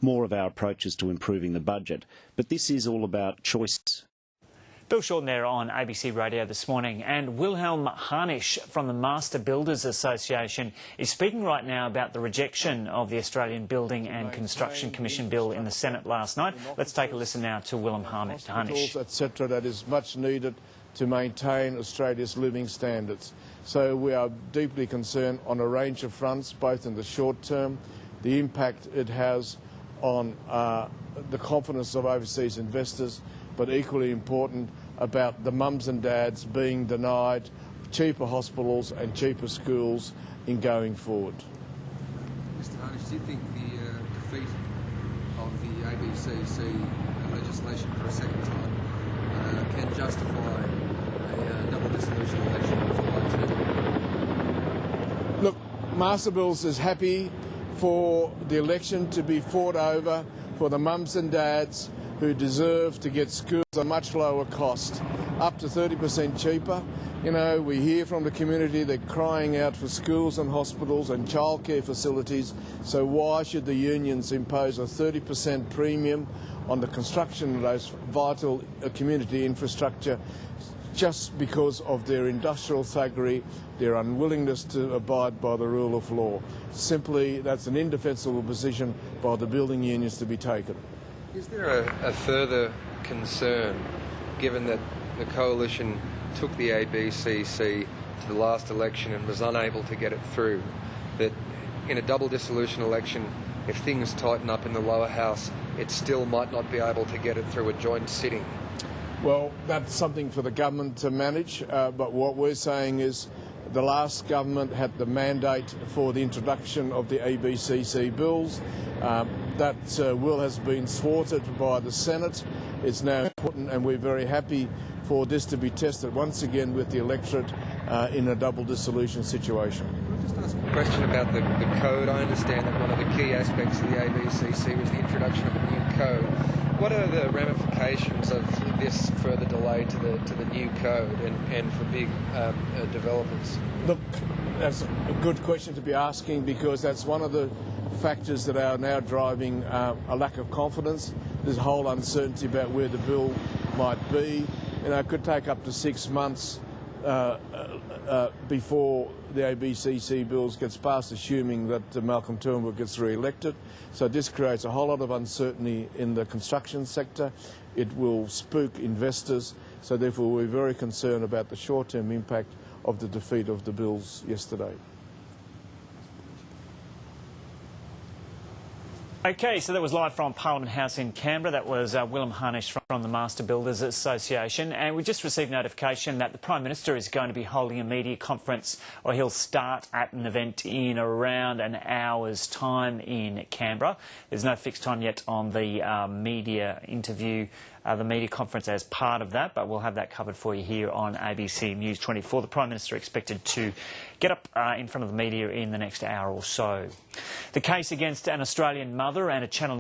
more of our approaches to improving the budget. But this is all about choice. Bill Shorten there on ABC Radio this morning, and Wilhelm Harnisch from the Master Builders Association is speaking right now about the rejection of the Australian Building and Construction Commission bill in the Senate last night. Let's take a listen now to Wilhelm Harnisch. Etc. That is much needed to maintain Australia's living standards. So we are deeply concerned on a range of fronts, both in the short term, the impact it has on the confidence of overseas investors, but equally important about the mums and dads being denied cheaper hospitals and cheaper schools in going forward. Mr Harnisch, do you think the defeat of the ABCC legislation for a second time can justify a double dissolution election in July 2? Look, Master Bills is happy for the election to be fought over for the mums and dads who deserve to get schools at a much lower cost, up to 30% cheaper. You know, we hear from the community they're crying out for schools and hospitals and childcare facilities, so why should the unions impose a 30% premium on the construction of those vital community infrastructure just because of their industrial thuggery, their unwillingness to abide by the rule of law? Simply, that's an indefensible position by the building unions to be taken. Is there a further concern, given that the Coalition took the ABCC to the last election and was unable to get it through, that in a double dissolution election, if things tighten up in the lower house, it still might not be able to get it through a joint sitting? Well, that's something for the government to manage, but what we're saying is the last government had the mandate for the introduction of the ABCC bills. That will has been thwarted by the Senate. It's now important, and we're very happy for this to be tested once again with the electorate in a double dissolution situation. Can I just ask a question about the code? I understand that one of the key aspects of the ABCC was the introduction of a new code. What are the ramifications of this further delay to the new code and for big developers? Look, that's a good question to be asking, because that's one of the factors that are now driving a lack of confidence. There's a whole uncertainty about where the bill might be. You know, it could take up to 6 months before the ABCC bills gets passed, assuming that Malcolm Turnbull gets re-elected. So this creates a whole lot of uncertainty in the construction sector. It will spook investors. So therefore we're very concerned about the short-term impact of the defeat of the bills yesterday. Okay, so that was live from Parliament House in Canberra. That was Wilhelm Harnisch from the Master Builders Association. And we just received notification that the Prime Minister is going to be holding a media conference, or he'll start at an event in around an hour's time in Canberra. There's no fixed time yet on the media interview, the media conference as part of that, but we'll have that covered for you here on ABC News 24. The Prime Minister expected to get up in front of the media in the next hour or so. The case against an Australian mother and a Channel